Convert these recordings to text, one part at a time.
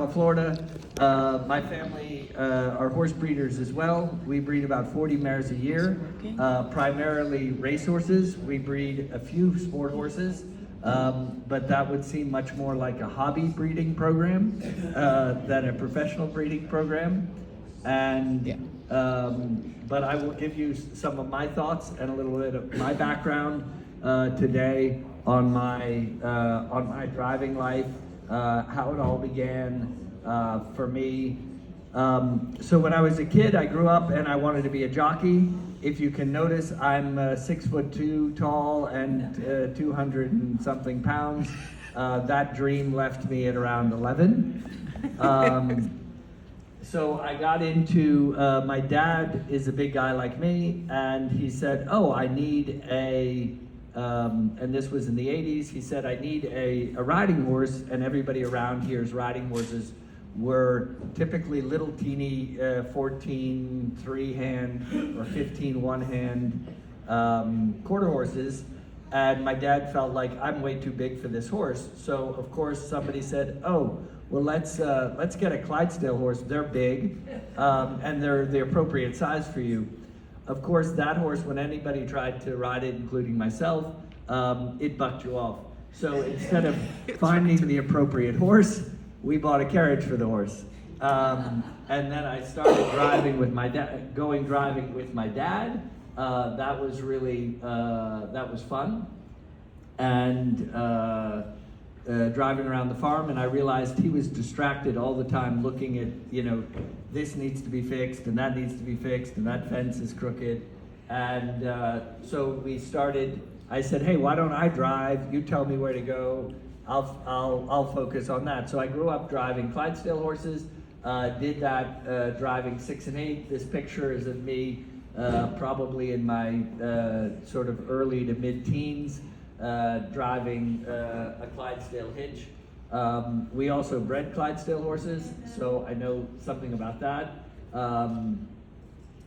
Ocala, Florida. My family are horse breeders as well. We breed about 40 mares a year, primarily racehorses. We breed a few sport horses, but that would seem much more like a hobby breeding program than a professional breeding program. And but I will give you some of my thoughts and a little bit of my background today on my driving life, how it all began for me. So when I was a kid, I grew up and I wanted to be a jockey. If you can notice, I'm 6'2" tall and 200 and something pounds. That dream left me at around 11. So I got into, my dad is a big guy like me, and he said, oh, I need and this was in the 80s, he said, I need a riding horse, and everybody around here's riding horses were typically little teeny 14 3-hand or 15 1-hand quarter horses. And my dad felt like I'm way too big for this horse. So of course somebody said, oh, well let's get a Clydesdale horse. They're big and they're the appropriate size for you. Of course that horse, when anybody tried to ride it, including myself, it bucked you off. So instead of finding the appropriate horse, we bought a carriage for the horse. And then I started driving with my dad, driving with my dad. That was really, that was fun. And driving around the farm, and I realized he was distracted all the time looking at, you know, this needs to be fixed, and that needs to be fixed, and that fence is crooked. And so we started, I said, hey, why don't I drive? You tell me where to go. I'll focus on that. So I grew up driving Clydesdale horses, did that driving 6 and 8. This picture is of me probably in my sort of early to mid-teens, driving a Clydesdale hitch. We also bred Clydesdale horses, so I know something about that. And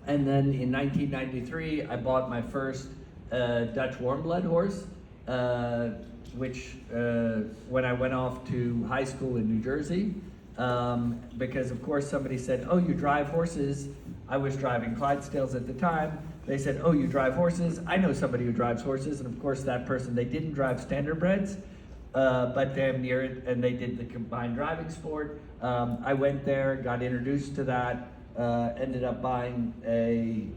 then in 1993, I bought my first Dutch warm blood horse, which when I went off to high school in New Jersey, because of course somebody said, oh, you drive horses. I was driving Clydesdales at the time. They said, oh, you drive horses? I know somebody who drives horses. And of course that person, they didn't drive standardbreds, but damn near it, and they did the combined driving sport. I went there, got introduced to that, ended up buying a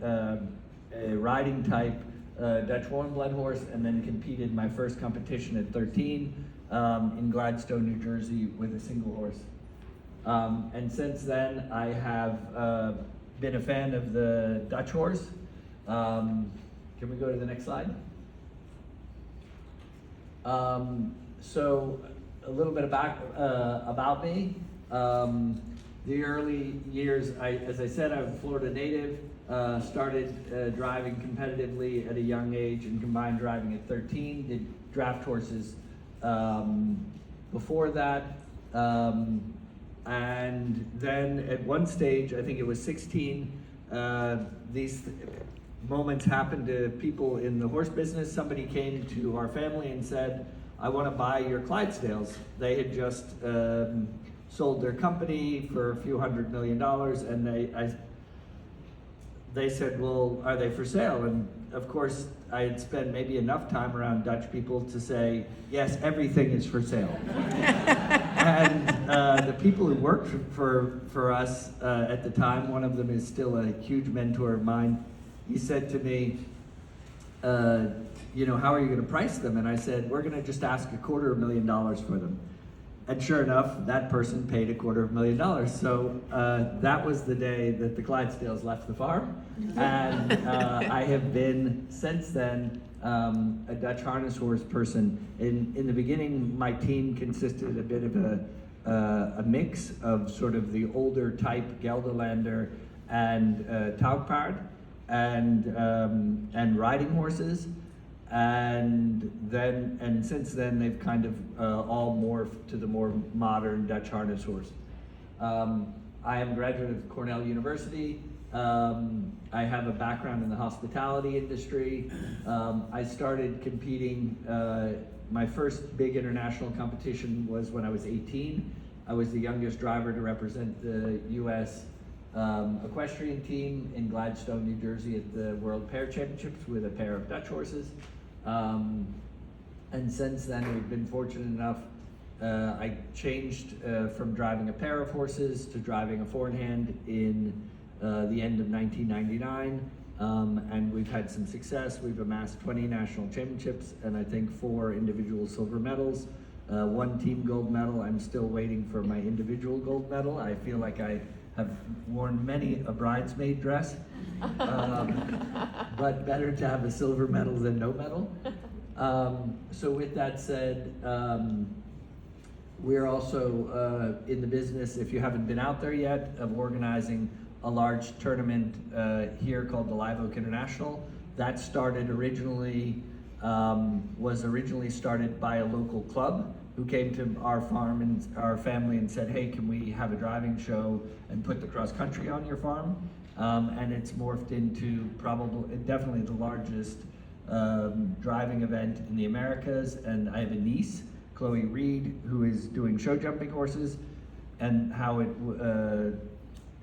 riding type Dutch warm blood horse, and then competed my first competition at 13 in Gladstone, New Jersey with a single horse. And since then, I have been a fan of the Dutch horse. Can we go to the next slide? So a little bit about me. The early years, as I said, I'm a Florida native. Started driving competitively at a young age and combined driving at 13. Did draft horses before that. And then at one stage, I think it was 16, these moments happened to people in the horse business. Somebody came to our family and said, I want to buy your Clydesdales. They had just sold their company for a few $100 million, and they said, well, are they for sale? And of course, I had spent maybe enough time around Dutch people to say, yes, everything is for sale. And the people who worked for us at the time, one of them is still a huge mentor of mine. He said to me, you know, how are you going to price them? And I said, we're going to just ask $250,000 for them. And sure enough, that person paid $250,000. So that was the day that the Clydesdales left the farm. And I have been, since then, a Dutch harness horse person. In the beginning, my team consisted a bit of a mix of sort of the older type Gelderlander and Taugpaard and riding horses. And since then they've kind of all morphed to the more modern Dutch harness horse. I am a graduate of Cornell University. I have a background in the hospitality industry. I started competing, my first big international competition was when I was 18 I was the youngest driver to represent the U.S. Equestrian team in Gladstone, New Jersey at the World Pair Championships with a pair of Dutch horses. And since then, we've been fortunate enough, I changed from driving a pair of horses to driving a four-in-hand in the end of 1999. And we've had some success. We've amassed 20 national championships and I think 4 individual silver medals, 1 team gold medal. I'm still waiting for my individual gold medal. I feel like I have worn many a bridesmaid dress, but better to have a silver medal than no medal. So with that said, we're also in the business, if you haven't been out there yet, of organizing a large tournament here called the Live Oak International. That started originally, was originally started by a local club who came to our farm and our family and said, hey, can we have a driving show and put the cross country on your farm? And it's morphed into definitely the largest driving event in the Americas. And I have a niece, Chloe Reed, who is doing show jumping horses, and how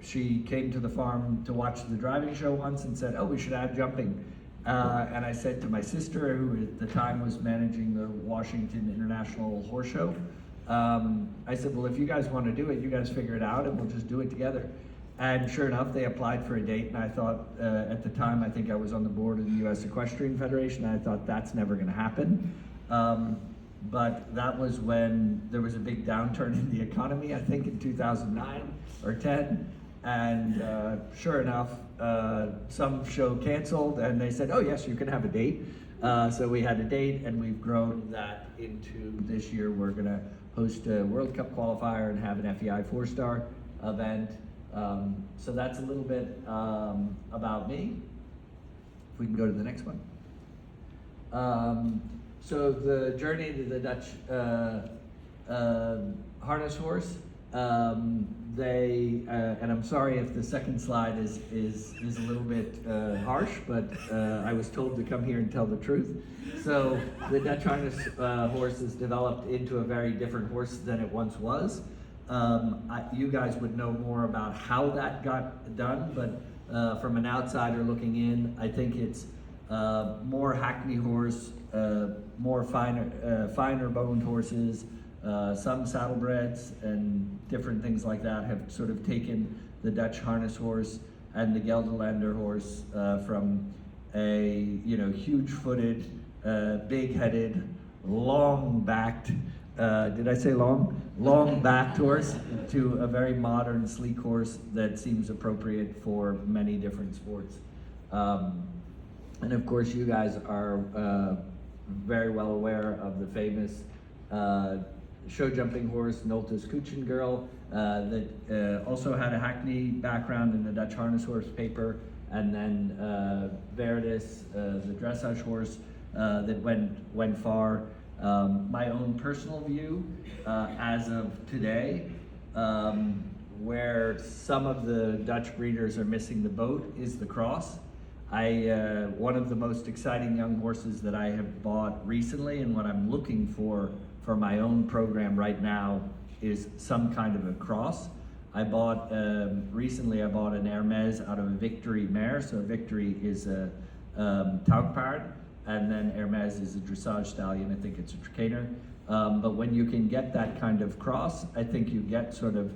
she came to the farm to watch the driving show once and said, oh, we should add jumping. And I said to my sister, who at the time was managing the Washington International Horse Show, I said, well, if you guys want to do it, you guys figure it out and we'll just do it together. And sure enough, they applied for a date, and I thought, at the time, I think I was on the board of the U.S. Equestrian Federation, and I thought that's never going to happen. But that was when there was a big downturn in the economy, I think in 2009 or 10. And sure enough, some show canceled and they said, oh yes, you can have a date. So we had a date and we've grown that into this year. We're gonna host a World Cup qualifier and have an FEI 4-star event. So that's a little bit about me. If we can go to the next one. So the journey to the Dutch harness horse, and I'm sorry if the second slide is a little bit harsh, but I was told to come here and tell the truth. So the Dutch harness horse has developed into a very different horse than it once was. You guys would know more about how that got done, but from an outsider looking in, I think it's more hackney horse, more finer boned horses. Some saddlebreds and different things like that have sort of taken the Dutch harness horse and the Gelderlander horse from a huge-footed, big-headed, long-backed, did I say long? Long-backed horse to a very modern, sleek horse that seems appropriate for many different sports. And of course, you guys are very well aware of the famous show jumping horse, Nolte's Kuchen Girl, that also had a hackney background in the Dutch harness horse paper, and then Verdis, the dressage horse that went far. My own personal view, as of today, where some of the Dutch breeders are missing the boat is the cross. One of the most exciting young horses that I have bought recently, and what I'm looking for my own program right now, is some kind of a cross. I bought, recently I bought an Hermes out of a Victory mare. So Victory is a Taugpaard, and then Hermes is a dressage stallion. I think it's a Trakehner. But when you can get that kind of cross, I think you get sort of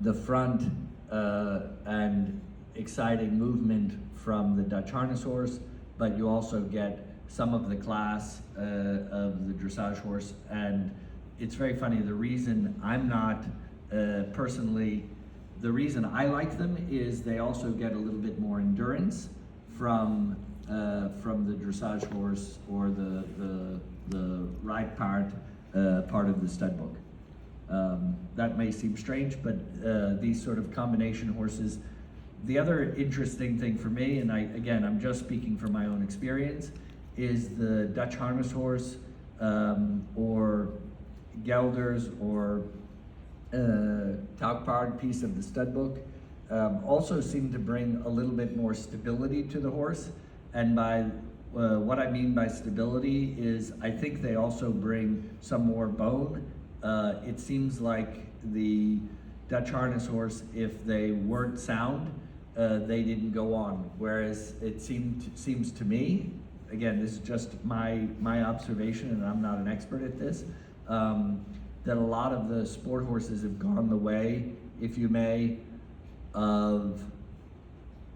the front and exciting movement from the Dutch harness horse, but you also get some of the class of the dressage horse. And it's very funny, the reason I'm not personally, the reason I like them is they also get a little bit more endurance from the dressage horse or the ride part of the stud book. That may seem strange, but these sort of combination horses. The other interesting thing for me, and I'm just speaking from my own experience, is the Dutch harness horse or gelders or Taugpaard piece of the stud book also seem to bring a little bit more stability to the horse. And by what I mean by stability is I think they also bring some more bone it seems like the Dutch harness horse, if they weren't sound, they didn't go on. Whereas it seems to me, again, this is just my observation, and I'm not an expert at this, that a lot of the sport horses have gone the way, if you may, of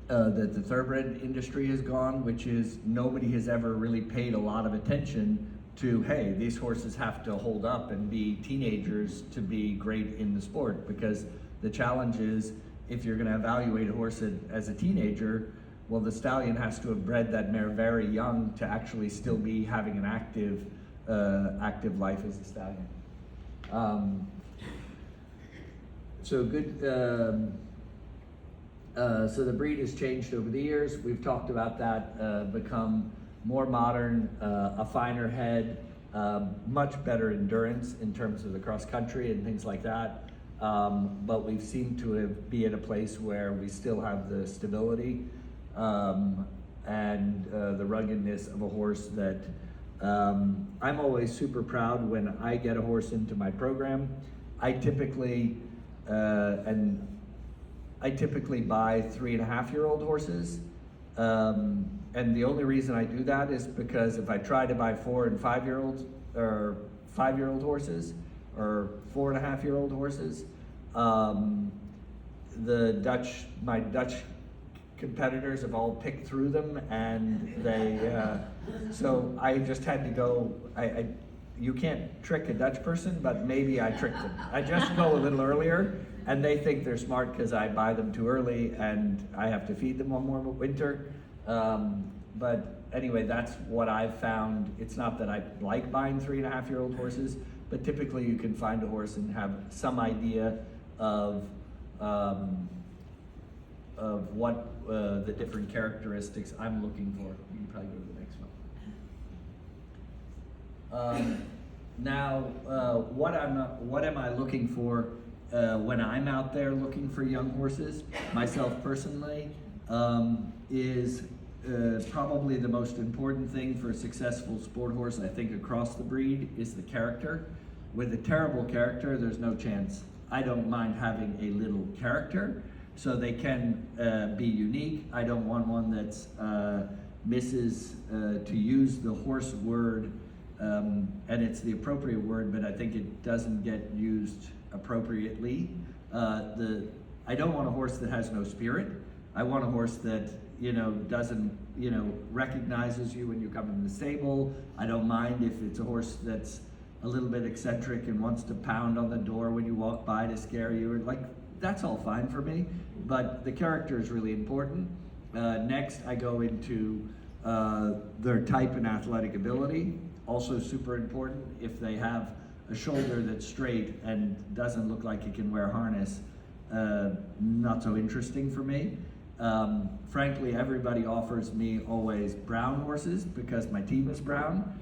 that the thoroughbred industry has gone, which is nobody has ever really paid a lot of attention to, hey, these horses have to hold up and be teenagers to be great in the sport, because the challenge is, if you're going to evaluate a horse as a teenager, well, the stallion has to have bred that mare very young to actually still be having an active life as a stallion. So the breed has changed over the years. We've talked about that, become more modern, a finer head, much better endurance in terms of the cross country and things like that. But we've seemed to be at a place where we still have the stability and the ruggedness of a horse that I'm always super proud when I get a horse into my program. I typically buy 3.5-year-old horses. And the only reason I do that is because if I try to buy 4 and 5-year-olds or 5-year-old horses or 4.5-year-old horses, my Dutch competitors have all picked through them, and so I just had to go. You can't trick a Dutch person, but maybe I tricked them. I just go a little earlier, and they think they're smart because I buy them too early and I have to feed them one more winter. But anyway, that's what I've found. It's not that I like buying 3.5-year-old horses, but typically you can find a horse and have some idea of what the different characteristics I'm looking for. You can probably go to the next one. Now, what am I looking for when I'm out there looking for young horses? Myself personally, is probably the most important thing for a successful sport horse, I think, across the breed, is the character. With a terrible character, there's no chance. I don't mind having a little character, so they can be unique. I don't want one that's misses to use the horse word, and it's the appropriate word, but I think it doesn't get used appropriately. I don't want a horse that has no spirit. I want a horse that, doesn't, recognizes you when you come in the stable. I don't mind if it's a horse that's a little bit eccentric and wants to pound on the door when you walk by to scare you. That's all fine for me, but the character is really important. Next, I go into their type and athletic ability. Also super important. If they have a shoulder that's straight and doesn't look like it can wear a harness, not so interesting for me. Frankly, everybody offers me always brown horses because my team is brown.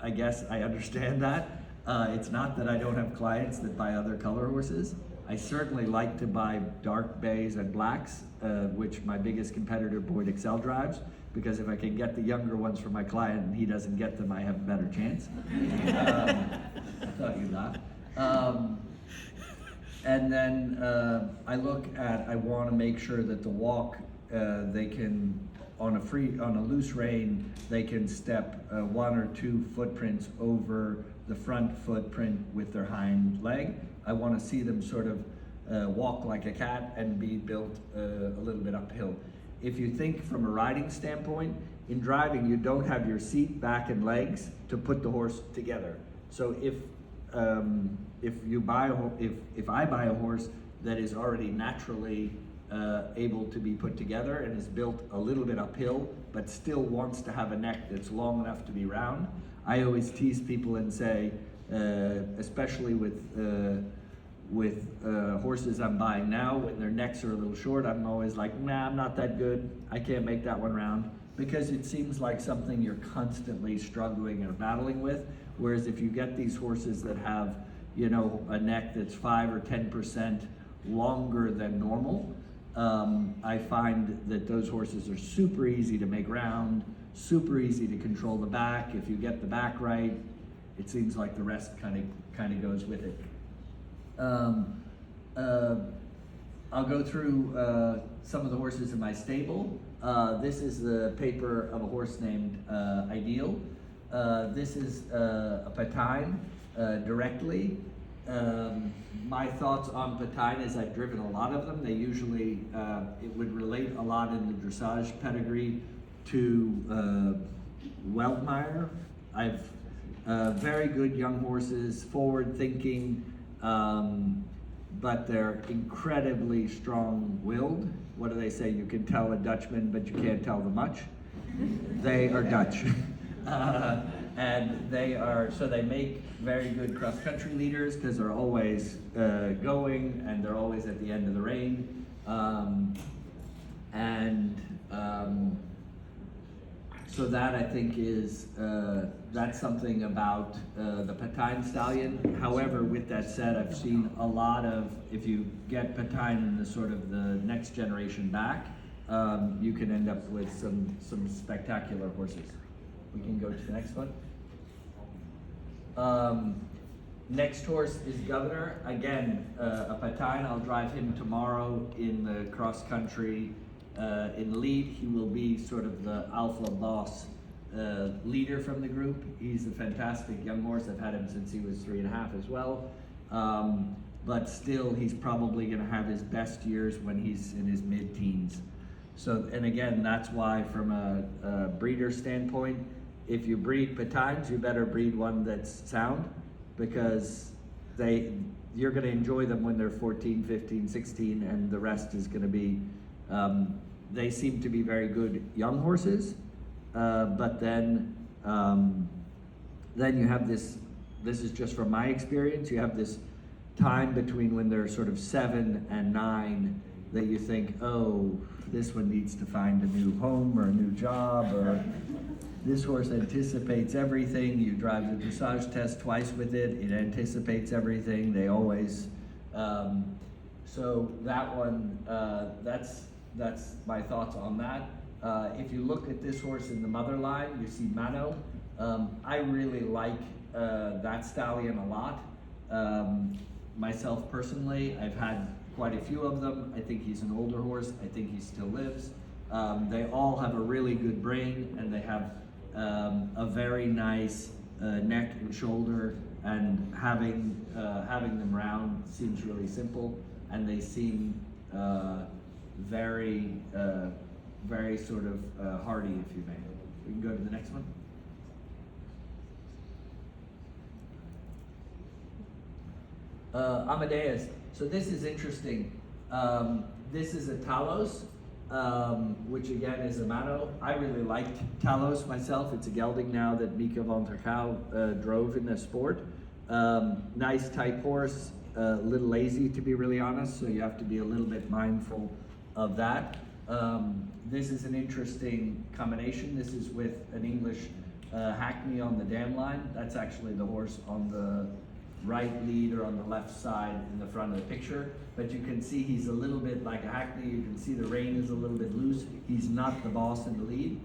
I guess I understand that. It's not that I don't have clients that buy other color horses. I certainly like to buy dark bays and blacks, which my biggest competitor, Boyd Excel, drives, because if I can get the younger ones for my client and he doesn't get them, I have a better chance. I thought you'd laugh. And then I want to make sure that the walk, they can, on a loose rein, they can step 1 or 2 footprints over the front footprint with their hind leg. I want to see them sort of walk like a cat and be built a little bit uphill. If you think from a riding standpoint, in driving you don't have your seat, back, and legs to put the horse together. So if I buy a horse that is already naturally able to be put together and is built a little bit uphill, but still wants to have a neck that's long enough to be round, I always tease people and say, especially with horses I'm buying now, when their necks are a little short, I'm always like, nah, I'm not that good. I can't make that one round, because it seems like something you're constantly struggling or battling with. Whereas if you get these horses that have, a neck that's 5 or 10% longer than normal, I find that those horses are super easy to make round, super easy to control the back. If you get the back right, it seems like the rest kind of goes with it. I'll go through some of the horses in my stable. This is the paper of a horse named Ideal. This is a Patine directly. My thoughts on Patine is I've driven a lot of them. They usually, it would relate a lot in the dressage pedigree to Weltmeyer. I've very good young horses, forward thinking, but they're incredibly strong-willed. What do they say? You can tell a Dutchman, but you can't tell them much. They are Dutch. And they are, so they make very good cross-country leaders because they're always going and they're always at the end of the rein. So that I think is, that's something about the Patine stallion. However, with that said, I've seen a lot of, if you get Patine in the sort of the next generation back, you can end up with some spectacular horses. We can go to the next one. Next horse is Governor. Again, a Patine. I'll drive him tomorrow in the cross country. In lead, he will be sort of the alpha boss leader from the group. He's a fantastic young horse. I've had him since he was 3.5 as well. But still, he's probably going to have his best years when he's in his mid-teens. So, and again, that's why from a breeder standpoint, if you breed Patines, you better breed one that's sound, because you're going to enjoy them when they're 14, 15, 16, and the rest is going to be, they seem to be very good young horses, but then you have this is just from my experience, you have this time between when they're sort of 7 and 9 that you think, oh, this one needs to find a new home or a new job, or this horse anticipates everything. You drive the dressage test twice with it. It anticipates everything. They always, so that one, that's my thoughts on that. If you look at this horse in the mother line, you see Mano. I really like that stallion a lot. Myself personally, I've had quite a few of them. I think he's an older horse. I think he still lives. They all have a really good brain, and they have a very nice neck and shoulder, and having them round seems really simple, and they seem very sort of hardy, if you may. We can go to the next one. Amadeus. So this is interesting. This is a Talos, which again is a Mano. I really liked Talos myself. It's a gelding now that Mika van der Kouw drove in the sport. Nice type horse, a little lazy to be really honest, so you have to be a little bit mindful of that. This is an interesting combination. This is with an English Hackney on the dam line. That's actually the horse on the right lead or on the left side in the front of the picture, but you can see he's a little bit like a Hackney. You can see the rein is a little bit loose. He's not the boss in the lead.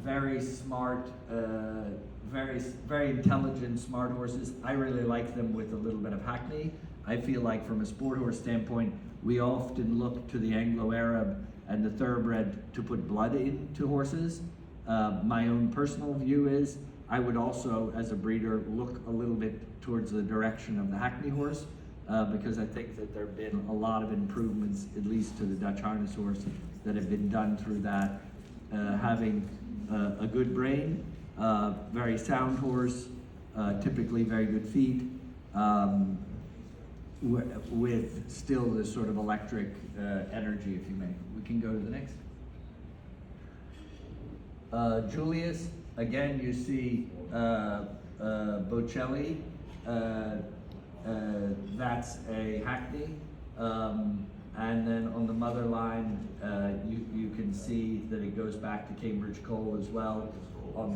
Very smart, very intelligent, smart horses. I really like them with a little bit of Hackney. I feel like from a sport horse standpoint, we often look to the Anglo-Arab and the thoroughbred to put blood into horses. My own personal view is I would also, as a breeder, look a little bit towards the direction of the Hackney horse, because I think that there have been a lot of improvements, at least to the Dutch harness horse, that have been done through that. Having a good brain, very sound horse, typically very good feet, with still this sort of electric energy, if you may. We can go to the next. Julius. Again, you see Bocelli, that's a Hackney, and then on the mother line, you can see that it goes back to Cambridge Cole as well on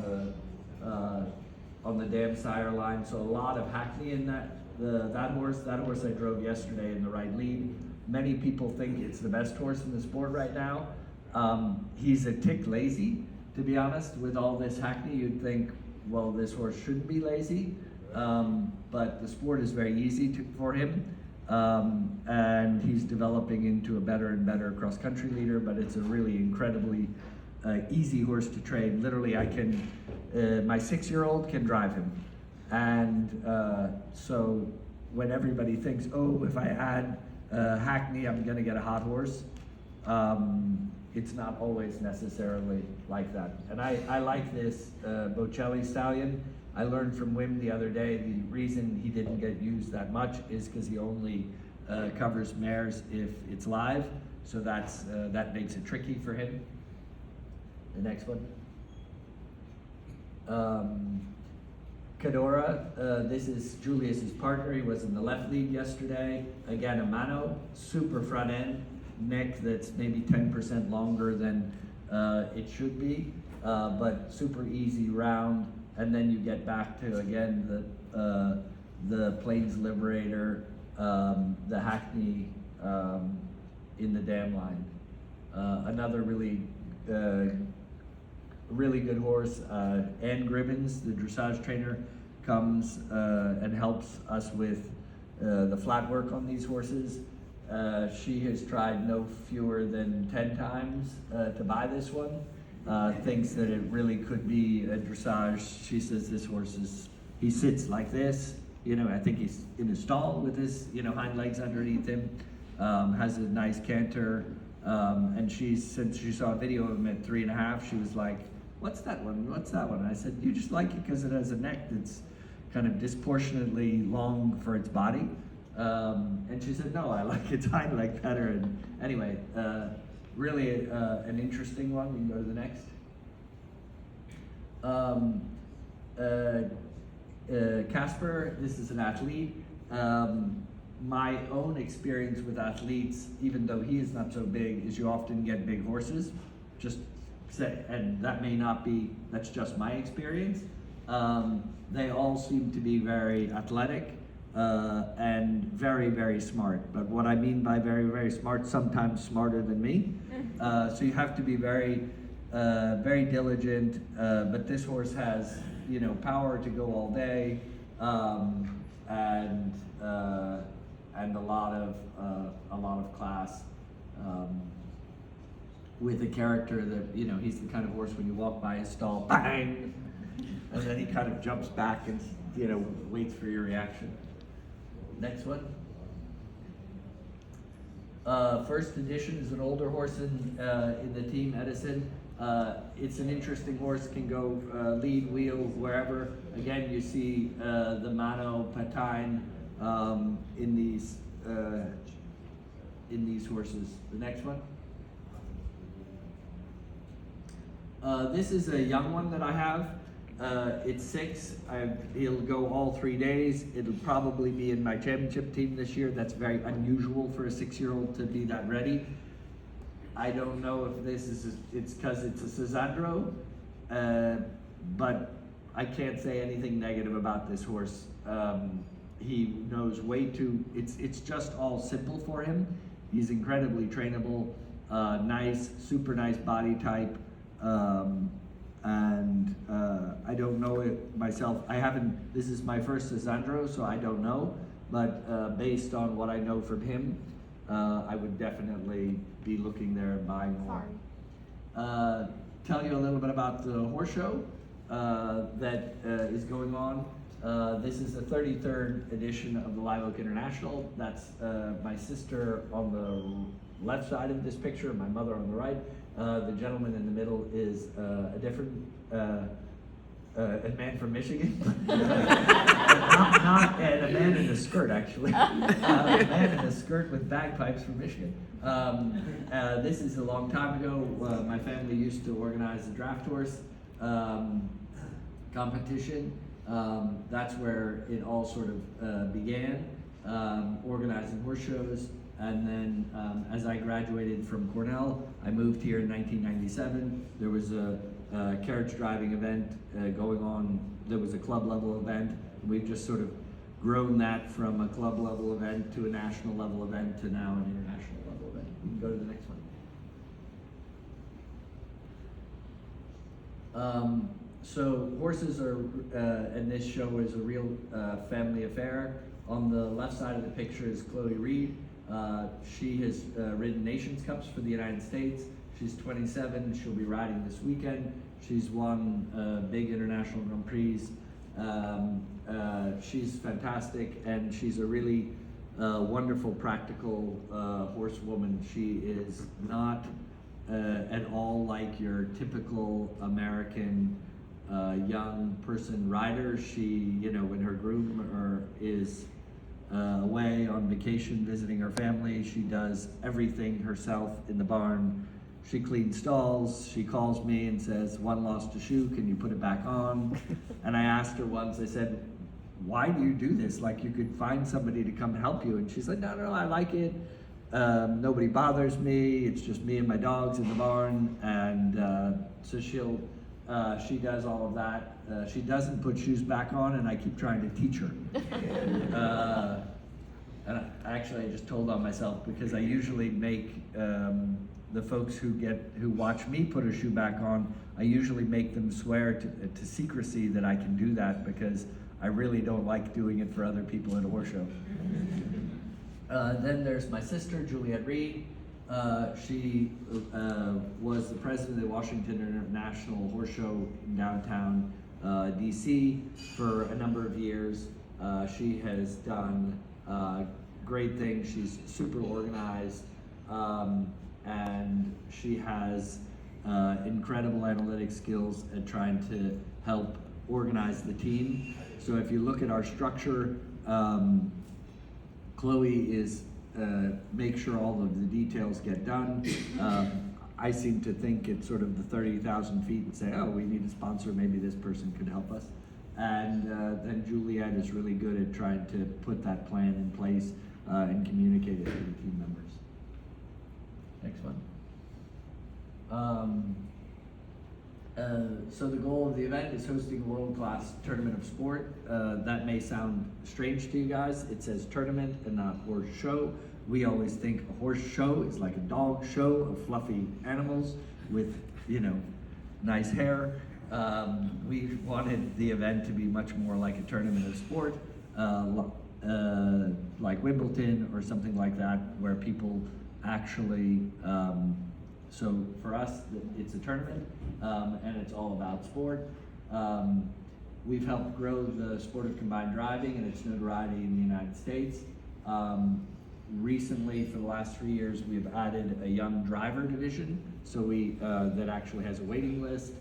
the dam sire line. So a lot of Hackney in that horse. That horse I drove yesterday in the right lead. Many people think it's the best horse in the sport right now. He's a tick lazy. To be honest, with all this Hackney, you'd think well, this horse shouldn't be lazy, but the sport is very easy for him. And he's developing into a better and better cross-country leader, but it's a really incredibly easy horse to train. Literally, my 6-year-old can drive him. And so when everybody thinks, oh, if I add Hackney, I'm gonna get a hot horse, it's not always necessarily like that. And I like this Bocelli stallion. I learned from Wim the other day, the reason he didn't get used that much is because he only covers mares if it's live. So that makes it tricky for him. The next one. Cadora, this is Julius's partner. He was in the left lead yesterday. Again, a mano, super front end, neck that's maybe 10% longer than it should be, but super easy round. And then you get back to, again, the Plains Liberator, the Hackney in the dam line. Another really good horse, Ann Gribbons, the dressage trainer, comes and helps us with the flat work on these horses. She has tried no fewer than 10 times to buy this one. Thinks that it really could be a dressage. She says this horse he sits like this, I think he's in a stall with his, hind legs underneath him, has a nice canter, and since she saw a video of him at 3.5, she was like, what's that one? What's that one? And I said, you just like it because it has a neck that's kind of disproportionately long for its body. And she said, no, I like its hind leg better. And anyway, really an interesting one. We can go to the next. Casper, this is an athlete. My own experience with athletes, even though he is not so big, is you often get big horses. And that may not be, that's just my experience. They all seem to be very athletic and very, very smart. But what I mean by very, very smart, sometimes smarter than me. So you have to be very, very diligent. But this horse has, power to go all day, and a lot of class. With a character that, he's the kind of horse when you walk by his stall, bang, and then he kind of jumps back and, waits for your reaction. Next one. First Edition is an older horse in the team, Edison. It's an interesting horse, can go lead, wheel, wherever. Again, you see the Mano Patine in these horses. The next one. This is a young one that I have. It's 6. He'll go all 3 days. It'll probably be in my championship team this year. That's very unusual for a 6-year-old to be that ready. I don't know if it's because it's a Sazandro, but I can't say anything negative about this horse. He knows way too, it's just all simple for him. He's incredibly trainable, nice, super nice body type. I don't know it myself. This is my first Sazandro, so I don't know, but based on what I know from him, I would definitely be looking there and buying more. Tell you a little bit about the horse show that is going on. This is the 33rd edition of the Live Oak International. That's my sister on the left side of this picture, my mother on the right. The gentleman in the middle is a different a man from Michigan. not a man in a skirt, actually. A man in a skirt with bagpipes from Michigan. This is a long time ago. My family used to organize the draft horse competition. That's where it all sort of began, organizing horse shows. And then as I graduated from Cornell, I moved here in 1997. There was a carriage driving event going on. There was a club level event. We've just sort of grown that from a club level event to a national level event to now an international level event. You can go to the next one. So horses are, and this show is a real family affair. On the left side of the picture is Chloe Reed. She has ridden Nations Cups for the United States. She's 27, she'll be riding this weekend. She's won big international Grand Prix. She's fantastic, and she's a really wonderful, practical horsewoman. She is not at all like your typical American young person rider. She, when her groom is away on vacation visiting her family, she does everything herself in the barn. She cleans stalls. She calls me and says, "One lost a shoe, can you put it back on?" And I asked her once, I said, "Why do you do this? Like, you could find somebody to come help you." And she's like, "No, I like it. Nobody bothers me. It's just me and my dogs in the barn." And so she does all of that. She doesn't put shoes back on, and I keep trying to teach her. And I just told on myself, because I usually make the folks who watch me put a shoe back on, I usually make them swear to secrecy that I can do that, because I really don't like doing it for other people at a horse show. Then there's my sister, Juliette Reed. She was the president of the Washington International Horse Show in downtown DC for a number of years. She has done great things. She's super organized, and she has incredible analytic skills at trying to help organize the team. So if you look at our structure, Chloe is make sure all of the details get done. I seem to think it's sort of the 30,000 feet and say, "Oh, we need a sponsor, maybe this person could help us." And then Juliette is really good at trying to put that plan in place and communicate it to the team members. Next one. So the goal of the event is hosting a world-class tournament of sport. That may sound strange to you guys. It says tournament and not horse show. We always think a horse show is like a dog show of fluffy animals with, nice hair. We wanted the event to be much more like a tournament of sport, like Wimbledon or something like that, where people actually, so for us, it's a tournament, and it's all about sport. We've helped grow the sport of combined driving and its notoriety in the United States. Recently, for the last 3 years, we've added a young driver division, so that actually has a waiting list.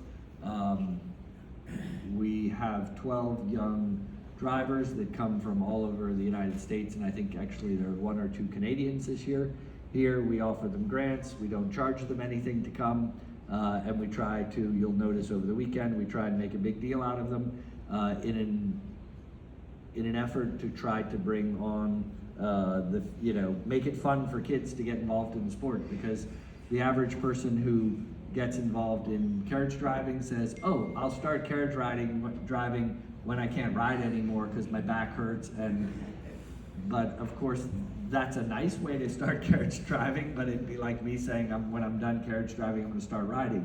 We have 12 young drivers that come from all over the United States, and I think actually there are 1 or 2 Canadians this year. Here we offer them grants, we don't charge them anything to come, and we try to, you'll notice over the weekend, we try and make a big deal out of them in an effort to try to bring on make it fun for kids to get involved in the sport, because the average person who gets involved in carriage driving says, "Oh, I'll start carriage driving when I can't ride anymore because my back hurts." But of course, that's a nice way to start carriage driving, but it'd be like me saying, when I'm done carriage driving, I'm going to start riding.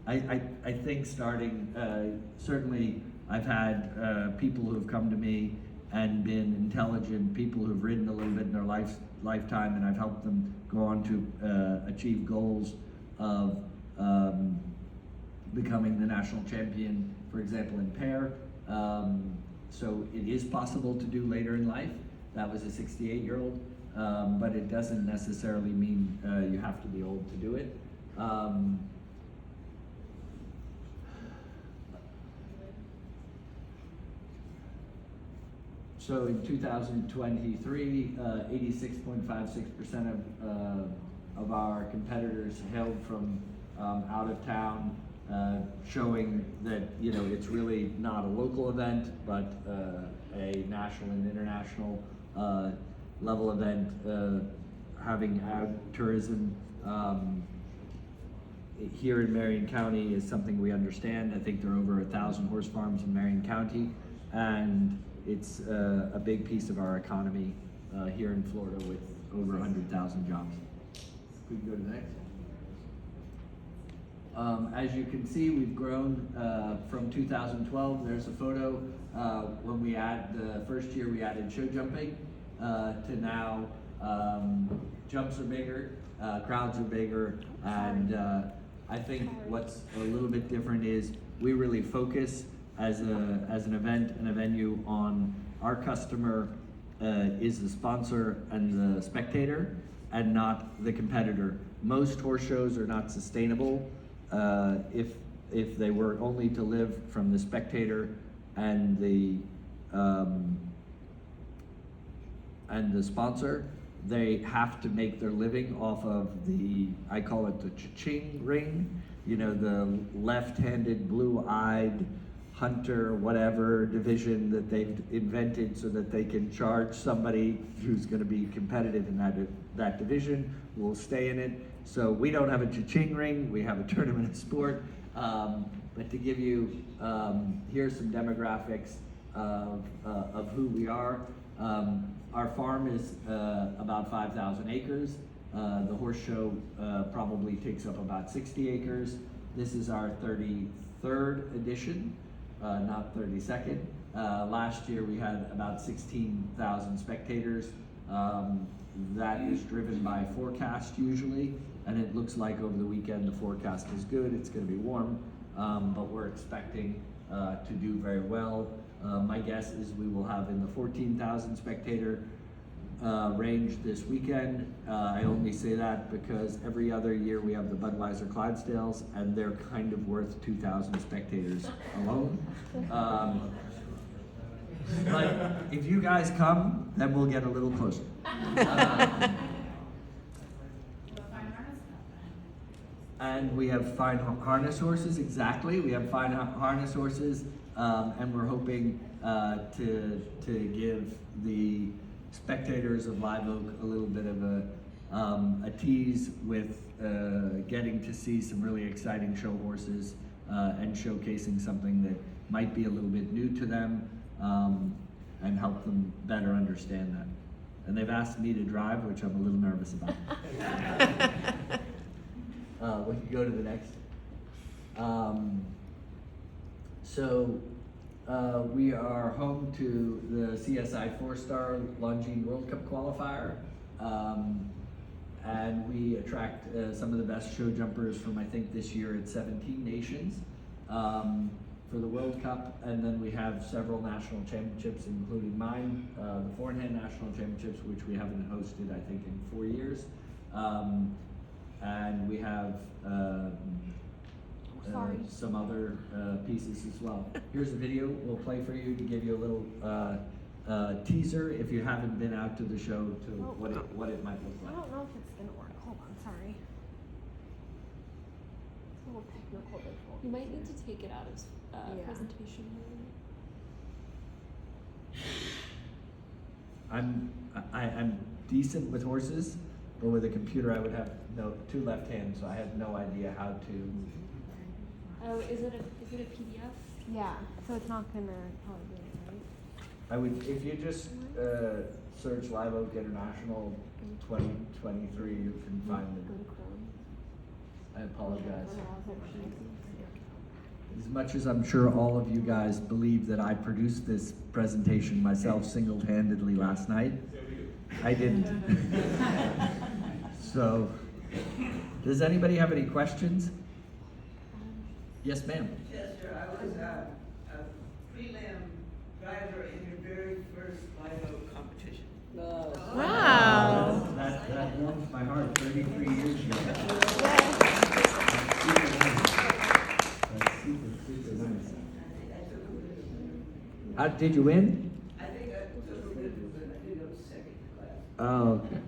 I think starting, certainly I've had people who have come to me and been intelligent, people who've ridden a little bit in their lifetime, and I've helped them go on to achieve goals of becoming the national champion, for example, in pair. So it is possible to do later in life. That was a 68-year-old, but it doesn't necessarily mean you have to be old to do it. So in 2023, 86.56% of our competitors hailed from out of town, showing that it's really not a local event, but a national and international level event. Having ag tourism here in Marion County is something we understand. I think there are over 1,000 horse farms in Marion County, and it's a big piece of our economy here in Florida with over 100,000 jobs. We can go to the next. As you can see, we've grown from 2012. There's a photo when we add the first year we added show jumping to now jumps are bigger, crowds are bigger, and I think what's a little bit different is we really focus as an event and a venue on our customer is the sponsor and the spectator, and not the competitor. Most horse shows are not sustainable if they were only to live from the spectator and the sponsor. They have to make their living off of the, I call it the cha-ching ring, you know, the left-handed, blue-eyed hunter, whatever division that they've invented so that they can charge somebody who's going to be competitive in that division, will stay in it. So we don't have a cha-ching ring, we have a tournament of sport. But to give you, here's some demographics of who we are. Our farm is about 5,000 acres. The horse show probably takes up about 60 acres. This is our 33rd edition, not 32nd. Last year we had about 16,000 spectators. That is driven by forecast usually, and it looks like over the weekend the forecast is good. It's going to be warm, but we're expecting to do very well. My guess is we will have in the 14,000 spectator range this weekend. I only say that because every other year we have the Budweiser Clydesdales, and they're kind of worth 2,000 spectators alone. But if you guys come, then we'll get a little closer. And we have fine harness horses, exactly. We have fine harness horses, and we're hoping to give the spectators of Live Oak a little bit of a tease with getting to see some really exciting show horses and showcasing something that might be a little bit new to them, and help them better understand that. And they've asked me to drive, which I'm a little nervous about. We can go to the next. We are home to the CSI 4-star Longines World Cup qualifier. And we attract some of the best show jumpers from, I think this year it's 17 nations for the World Cup. And then we have several national championships, including mine, the Four-in-Hand National Championships, which we haven't hosted, I think, in 4 years. And we have some other pieces as well. Here's a video we'll play for you to give you a little teaser if you haven't been out to the show to what it might look like. I don't know if it's gonna work. Hold on, sorry. It's a little technical difficulty. You might need to take it out of Yeah. presentation mode. I'm decent with horses, but with a computer I would have two left hands, so I have no idea how to. Oh, is it a PDF? Yeah, so it's not gonna probably do it, right? I would, if you just search Live Oak International 2023, you can find Go it. to Chrome. I apologize. Yeah. As much as I'm sure all of you guys believe that I produced this presentation myself single-handedly last night, I didn't. So, does anybody have any questions? Yes, ma'am. Yes, sir. I was a prelim driver in your very first Live Oak competition. Wow. That warms my heart 33 years ago. That's super nice. How did you win? I think I took a good, but I did go second class. Oh, okay.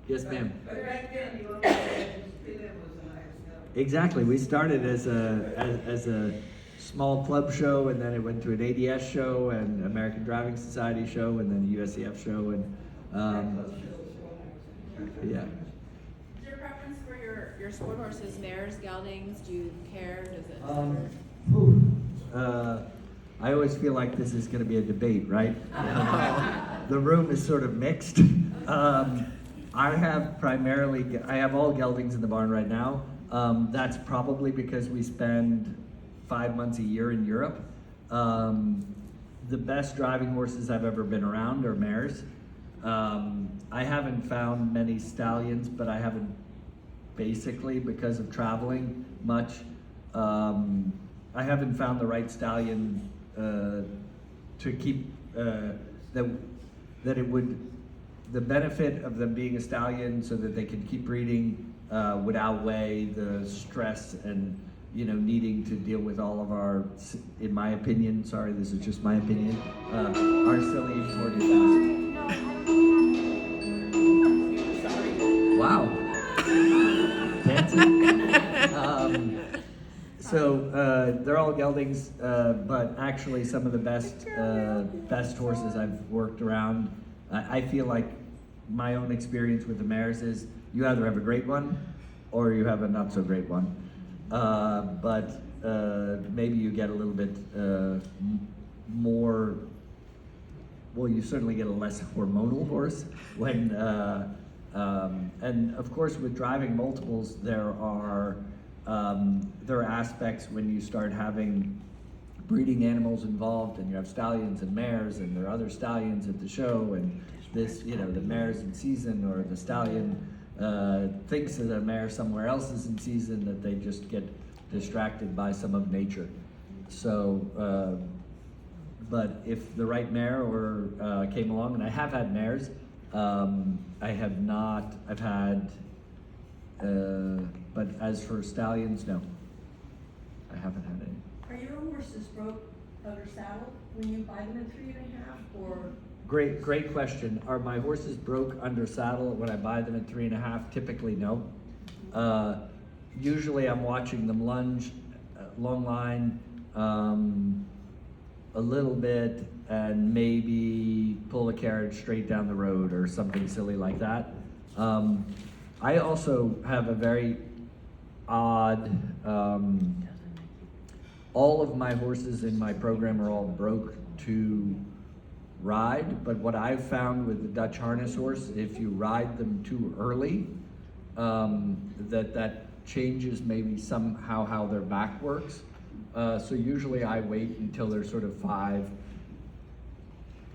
Yes, ma'am. But back then, you only had prelim was the highest number. Exactly. We started as a small club show, and then it went to an ADS show, and American Driving Society show, and then a USCF show, and yeah. Is your preference for your sport horses mares, geldings? Do you care? Does it? I always feel like this is going to be a debate, right? The room is sort of mixed. I have all geldings in the barn right now. That's probably because we spend 5 months a year in Europe. The best driving horses I've ever been around are mares. I haven't found many stallions, but I haven't, basically because of traveling much, I haven't found the right stallion to keep, that it would, the benefit of them being a stallion so that they can keep breeding would outweigh the stress and, you know, needing to deal with all of our, in my opinion, sorry, this is just my opinion, our silly imported cows. Wow. Dancing. They're all geldings, but actually some of the best horses I've worked around. I feel like my own experience with the mares is you either have a great one or you have a not so great one. But maybe you get a little bit more, well, you certainly get a less hormonal horse when, and of course with driving multiples, there are aspects when you start having breeding animals involved and you have stallions and mares and there are other stallions at the show and this, you know, the mare's in season or the stallion thinks that a mare somewhere else is in season, that they just get distracted by some of nature. So, but if the right mare or came along, and I have had mares, I have not, I've had, but as for stallions, no, I haven't had any. Are your horses broke under saddle when you buy them at 3.5 or? Great question. Are my horses broke under saddle when I buy them at 3.5? Typically, no. Usually I'm watching them lunge, long line, a little bit, and maybe pull a carriage straight down the road or something silly like that. I also have a very odd, all of my horses in my program are all broke to ride, but what I've found with the Dutch harness horse, if you ride them too early, that changes maybe somehow how their back works. So usually I wait until they're sort of 5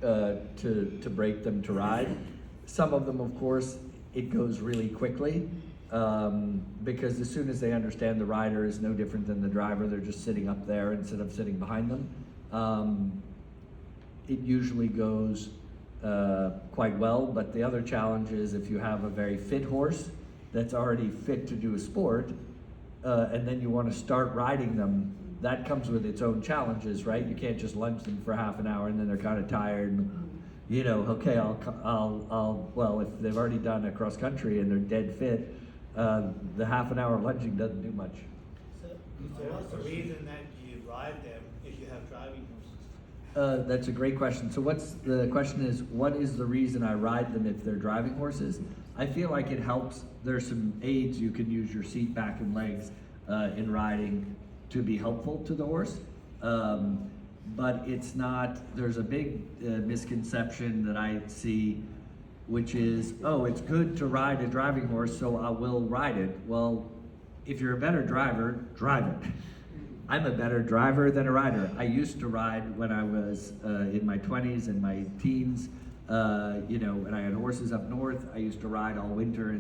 to break them to ride. Some of them, of course, it goes really quickly because as soon as they understand the rider is no different than the driver, they're just sitting up there instead of sitting behind them. It usually goes quite well, but the other challenge is if you have a very fit horse that's already fit to do a sport, and then you want to start riding them, that comes with its own challenges, right? You can't just lunge them for half an hour and then they're kind of tired and, you know, okay, well, if they've already done a cross country and they're dead fit, the half an hour lunging doesn't do much. So what's the reason that you ride them if you have driving horses? That's a great question. So the question is, what is the reason I ride them if they're driving horses? I feel like it helps. There's some aids you can use, your seat, back, and legs in riding to be helpful to the horse. But it's not, there's a big misconception that I see, which is, oh, it's good to ride a driving horse, so I will ride it. Well, if you're a better driver, drive it. I'm a better driver than a rider. I used to ride when I was in my 20s and my teens, you know, and I had horses up north. I used to ride all winter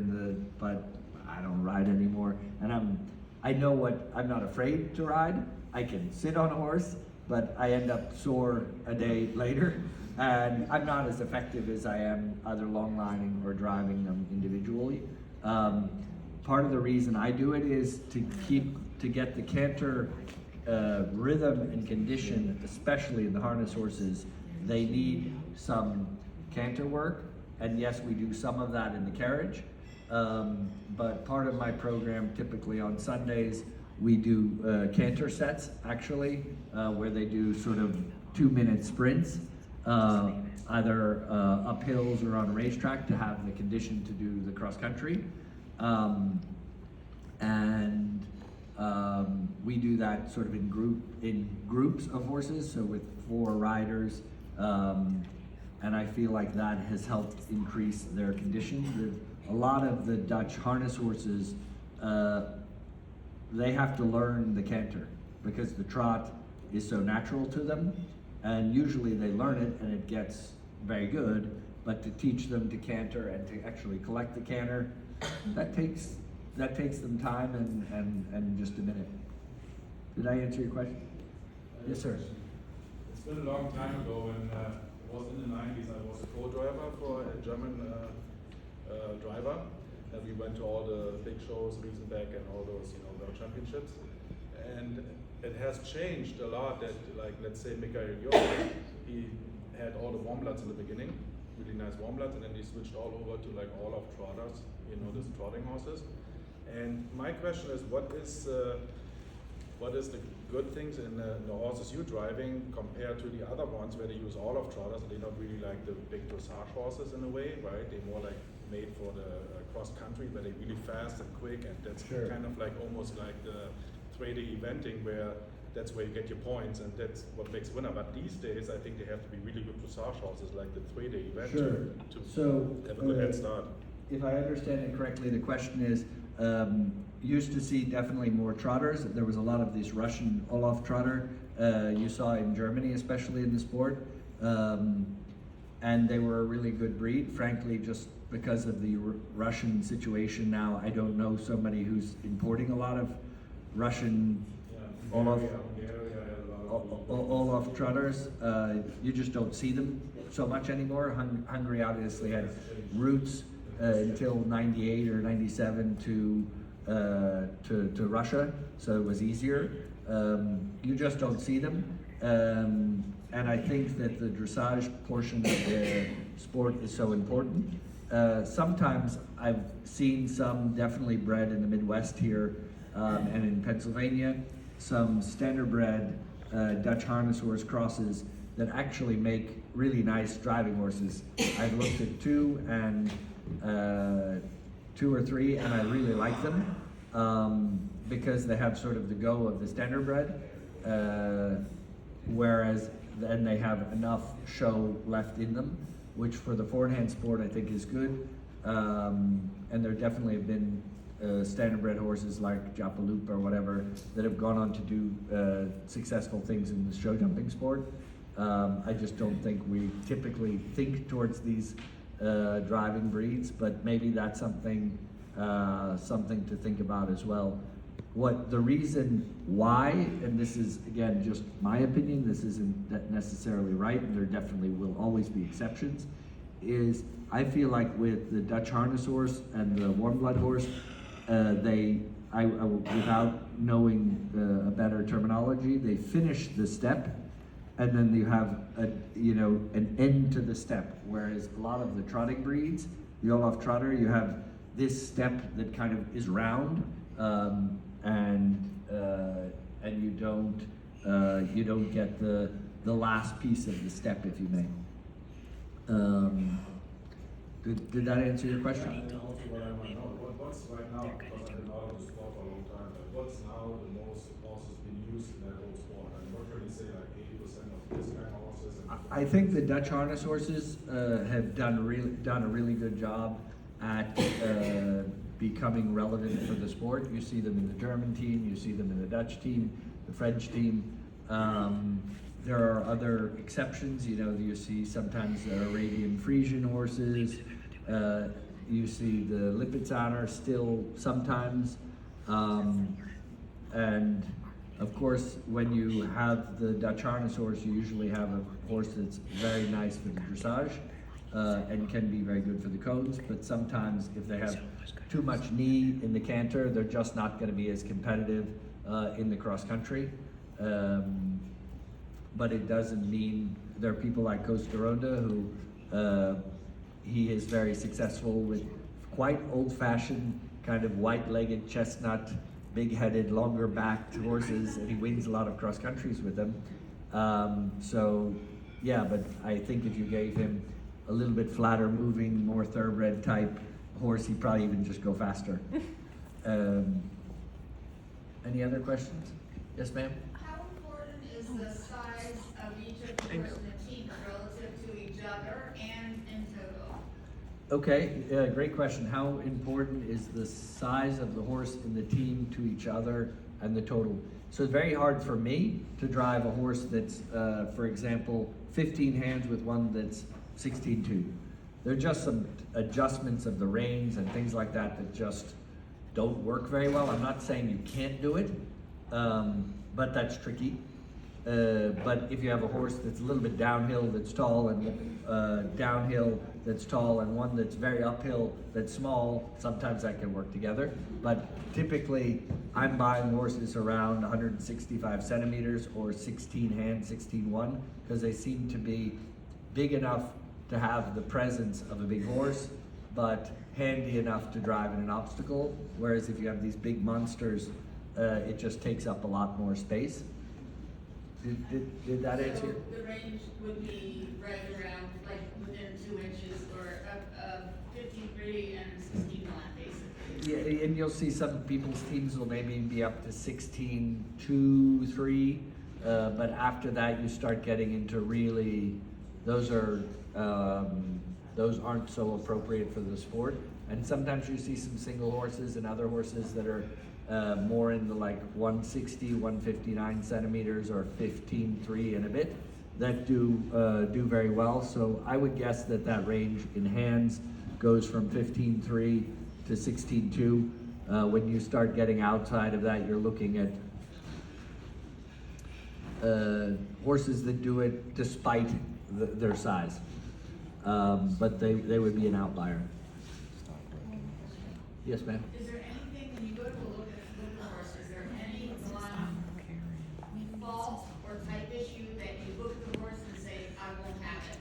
but I don't ride anymore. And I'm not afraid to ride. I can sit on a horse, but I end up sore a day later. And I'm not as effective as I am either long lining or driving them individually. Part of the reason I do it is to get the canter rhythm and condition, especially in the harness horses. They need some canter work, and yes, we do some of that in the carriage. But part of my program, typically on Sundays, we do canter sets, actually, where they do sort of 2-minute sprints, either up hills or on a racetrack to have the condition to do the cross country. We do that sort of in groups of horses, so with 4 riders, and I feel like that has helped increase their condition. A lot of the Dutch harness horses they have to learn the canter because the trot is so natural to them, and usually they learn it and it gets very good, but to teach them to canter and to actually collect the canter, that takes them time and just a minute. Did I answer your question? Yes, sir. It's been a long time ago, and it was in the 90s. I was a co-driver for a German driver, and we went to all the big shows, Riesenbeck and all those, world championships. And it has changed a lot. That, like, let's say Michael Jordan, he had all the warmbloods in the beginning, really nice warmbloods, and then he switched all over to like all of trotters, these trotting horses. And my question is, what is the good things in the horses you're driving compared to the other ones where they use all of trotters? They're not really like the big dressage horses in a way, right? They're more like made for the cross country, where they're really fast and quick, and that's Sure. kind of like almost like the 3D eventing, where that's where you get your points, and that's what makes winner. But these days, I think they have to be really good dressage horses, like the 3D event, Sure. to So, have a good head start. If I understand it correctly, the question is, used to see definitely more trotters. There was a lot of this Russian Olaf trotter you saw in Germany, especially in the sport. And they were a really good breed. Frankly, just because of the Russian situation now, I don't know somebody who's importing a lot of Russian Olaf. Olaf trotters. You just don't see them so much anymore. Hungary obviously had roots until 98 or 97 to Russia, so it was easier. You just don't see them. And I think that the dressage portion of the sport is so important. Sometimes I've seen some definitely bred in the Midwest here and in Pennsylvania, some standardbred Dutch harness horse crosses that actually make really nice driving horses. I've looked at two or three, and I really like them because they have sort of the go of the standardbred, whereas then they have enough show left in them, which for the forehand sport I think is good. And there definitely have been standardbred horses like Japaloop or whatever that have gone on to do successful things in the show jumping sport. I just don't think we typically think towards these driving breeds, but maybe that's something to think about as well. What the reason why, and this is again just my opinion, this isn't necessarily right, and there definitely will always be exceptions, is I feel like with the Dutch harness horse and the warm blood horse, without knowing a better terminology, they finish the step, and then you have an end to the step. Whereas a lot of the trotting breeds, the Olaf trotter, you have this step that kind of is round, and you don't get the last piece of the step, if you may. Did that answer your question? And also what I want to know, what's right now, because I've been out of the sport for a long time, like what's now the most horses being used in that whole sport? And what can you say, like 80% of this kind of horses? I think the Dutch harness horses have done a really good job at becoming relevant for the sport. You see them in the German team, you see them in the Dutch team, the French team. There are other exceptions. You see sometimes Arabian Frisian horses. You see the Lipizzaner still sometimes. And of course, when you have the Dutch harness horse, you usually have a horse that's very nice for the dressage and can be very good for the cones. But sometimes if they have too much knee in the canter, they're just not going to be as competitive in the cross country. But it doesn't mean there are people like Costa Ronda who he is very successful with quite old-fashioned kind of white-legged chestnut, big-headed, longer-backed horses, and he wins a lot of cross countries with them. So yeah, but I think if you gave him a little bit flatter moving, more thoroughbred type horse, he'd probably even just go faster. Any other questions? Yes, ma'am? How important is the size of each of the horses in the team relative to each other and in total? Okay, great question. How important is the size of the horse in the team to each other and the total? So it's very hard for me to drive a horse that's, for example, 15 hands with one that's 16-2. There are just some adjustments of the reins and things like that that just don't work very well. I'm not saying you can't do it, but that's tricky. But if you have a horse that's a little bit downhill that's tall and downhill that's tall and one that's very uphill that's small, sometimes that can work together. But typically I'm buying horses around 165 centimeters or 16 hand, 16-1, because they seem to be big enough to have the presence of a big horse, but handy enough to drive in an obstacle. Whereas if you have these big monsters, it just takes up a lot more space. Did that answer? So the range would be right around, like, within 2 inches, or 15-3 and 16-1, basically. Yeah, and you'll see some people's teams will maybe be up to 16-2, 3, but after that you start getting into really, those aren't so appropriate for the sport. And sometimes you see some single horses and other horses that are more in the like 160, 159 centimeters or 15-3 and a bit that do very well. So I would guess that that range in hands goes from 15-3 to 16-2. When you start getting outside of that, you're looking at horses that do it despite their size. But they would be an outlier. Yes, ma'am. Is there anything, when you go to look at a horse, is there any one fault or type issue that you look at the horse and say, I won't have it?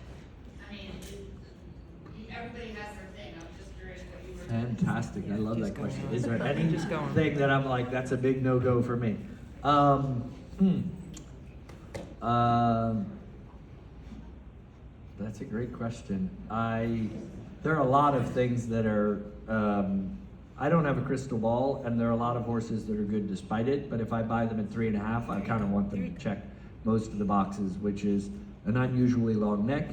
I mean, everybody has their thing, I'm just curious what you were. Fantastic, I love that question. Is there anything that I'm like, that's a big no-go for me? That's a great question. There are a lot of things that are, I don't have a crystal ball, and there are a lot of horses that are good despite it, but if I buy them at 3.5, I kind of want them to check most of the boxes, which is an unusually long neck.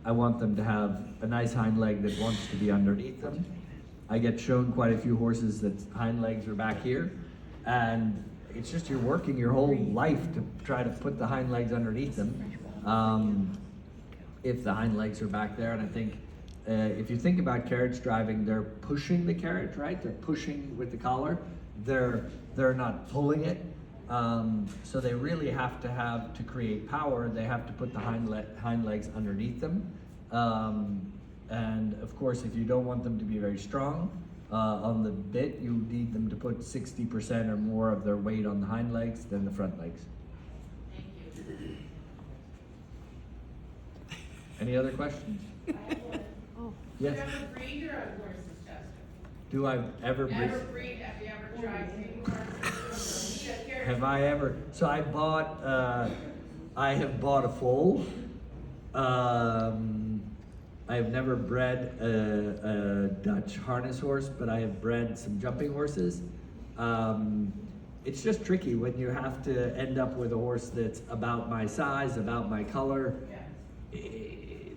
I want them to have a nice hind leg that wants to be underneath them. I get shown quite a few horses that hind legs are back here, and it's just you're working your whole life to try to put the hind legs underneath them. If the hind legs are back there, and I think if you think about carriage driving, they're pushing the carriage, right? They're pushing with the collar. They're not pulling it. So they really have to create power, they have to put the hind legs underneath them. And of course, if you don't want them to be very strong on the bit, you need them to put 60% or more of their weight on the hind legs than the front legs. Thank you. Any other questions? Oh. Yes. Do you ever breed your own horses, Chester? Do I ever breed? Ever breed, have you ever tried breeding horses? Have I ever? So I have bought a foal. I have never bred a Dutch harness horse, but I have bred some jumping horses. It's just tricky when you have to end up with a horse that's about my size, about my color.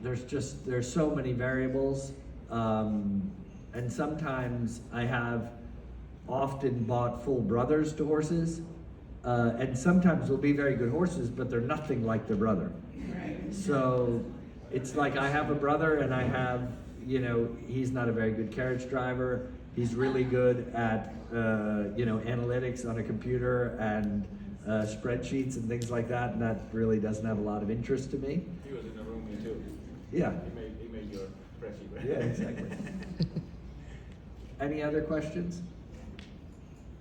There's so many variables, and sometimes I have often bought full brothers to horses, and sometimes they'll be very good horses, but they're nothing like their brother. Right. So it's like I have a brother, and I have, he's not a very good carriage driver. He's really good at, analytics on a computer and spreadsheets and things like that, and that really doesn't have a lot of interest to me. He was in the room here too. Yeah. He made your spreadsheet, right? Yeah, exactly. Any other questions?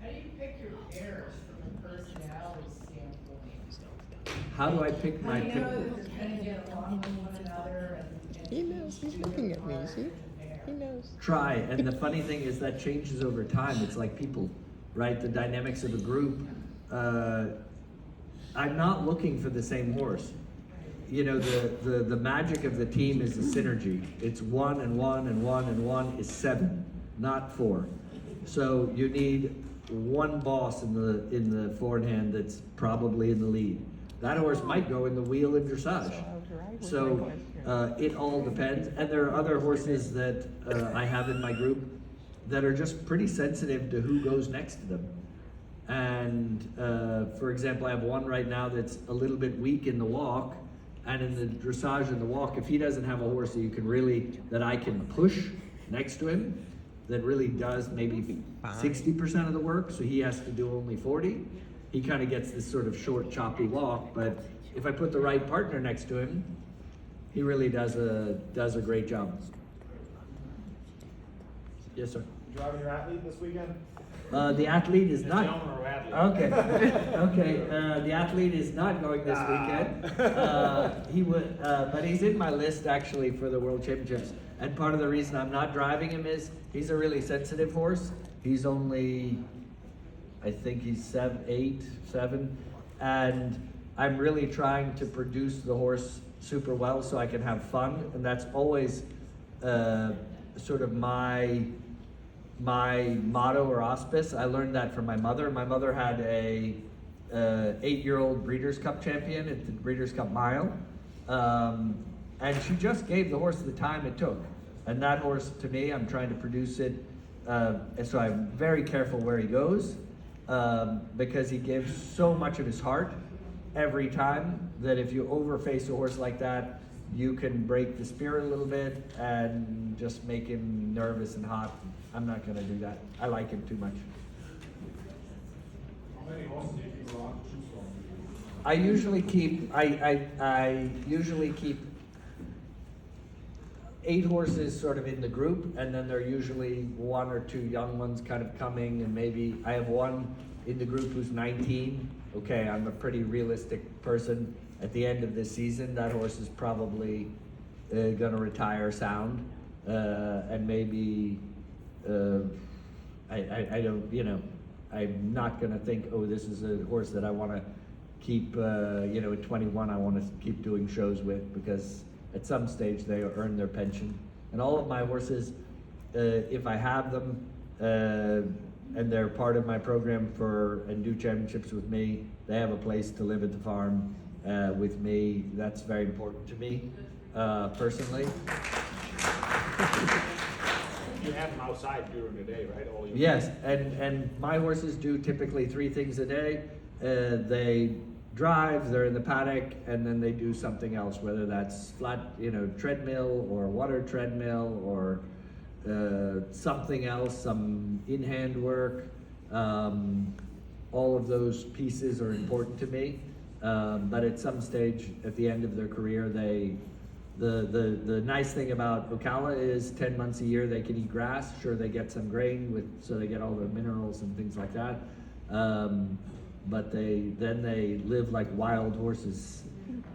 How do you pick your pairs from a personality standpoint? How do I pick my pick? Who's gonna get along with one another and He knows, he's looking at me, see? He knows. Try, and the funny thing is that changes over time. It's like people, right? The dynamics of a group. I'm not looking for the same horse. The magic of the team is the synergy. It's 1 and 1 and 1 and 1 is 7, not 4. So you need one boss in the forehand that's probably in the lead. That horse might go in the wheel in dressage. So It all depends. And there are other horses that I have in my group that are just pretty sensitive to who goes next to them. And for example, I have one right now that's a little bit weak in the walk, and in the dressage and the walk, if he doesn't have a horse that I can push next to him, that really does maybe 60% of the work, so he has to do only 40. He kind of gets this sort of short, choppy walk, but if I put the right partner next to him, he really does a great job. Yes, sir. Driving your athlete this weekend? The athlete is not. Gentleman or athlete? Okay, the athlete is not going this weekend. He would, but he's in my list actually for the World Championships. And part of the reason I'm not driving him is he's a really sensitive horse. He's only, I think he's 7, and I'm really trying to produce the horse super well so I can have fun, and that's always sort of my motto or auspice. I learned that from my mother. My mother had a 8-year-old Breeders' Cup champion at the Breeders' Cup Mile, and she just gave the horse the time it took. And that horse, to me, I'm trying to produce it, and so I'm very careful where he goes, because he gives so much of his heart every time that if you overface a horse like that, you can break the spirit a little bit and just make him nervous and hot. I'm not going to do that. I like him too much. How many horses do you keep around to choose from? I usually keep I usually keep 8 horses sort of in the group, and then there are usually 1 or 2 young ones kind of coming, and maybe I have one in the group who's 19. Okay, I'm a pretty realistic person. At the end of this season, that horse is probably gonna retire sound, and maybe I don't, you know, I'm not gonna think, oh, this is a horse that I want to keep, you know, at 21 I want to keep doing shows with, because at some stage they earn their pension. And all of my horses, if I have them and they're part of my program and do championships with me, they have a place to live at the farm with me. That's very important to me personally. You have them outside during the day, right? All your Yes, and my horses do typically 3 things a day. They drive, they're in the paddock, and then they do something else, whether that's flat, you know, treadmill or water treadmill or something else, some in-hand work. All of those pieces are important to me. But at some stage, at the end of their career, the nice thing about Ocala is 10 months a year they can eat grass. Sure, they get some grain so they get all the minerals and things like that. But they live like wild horses.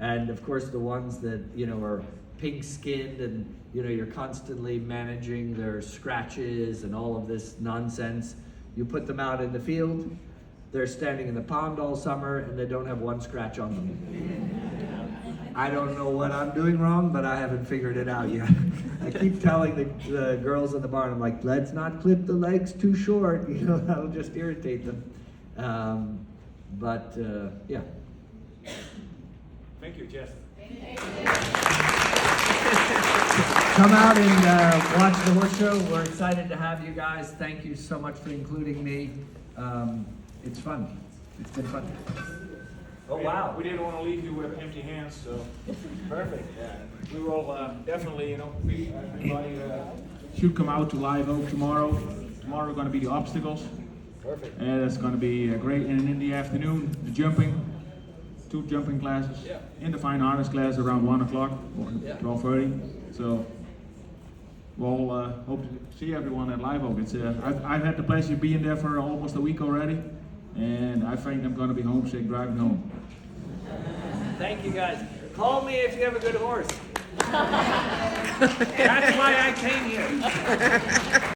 And of course the ones that, you know, are pink skinned and, you know, you're constantly managing their scratches and all of this nonsense. You put them out in the field, they're standing in the pond all summer and they don't have one scratch on them. I don't know what I'm doing wrong, but I haven't figured it out yet. I keep telling the girls in the barn, I'm like, let's not clip the legs too short, you know, that'll just irritate them. Yeah. Thank you, Jess. Come out and watch the horse show. We're excited to have you guys. Thank you so much for including me. It's fun. It's been fun. Oh, wow. We didn't want to leave you with empty hands, so perfect. Yeah. We will definitely, you know, everybody should come out to Live Oak tomorrow. Tomorrow are going to be the obstacles. Perfect. And it's going to be great. And in the afternoon, the jumping, 2 jumping classes. Yeah. In the fine artist class around 1 o'clock or Yeah. 12:30. So we'll hope to see everyone at Live Oak. It's I've had the pleasure of being there for almost a week already, and I think I'm going to be homesick driving home. Thank you, guys. Call me if you have a good horse. That's why I came here.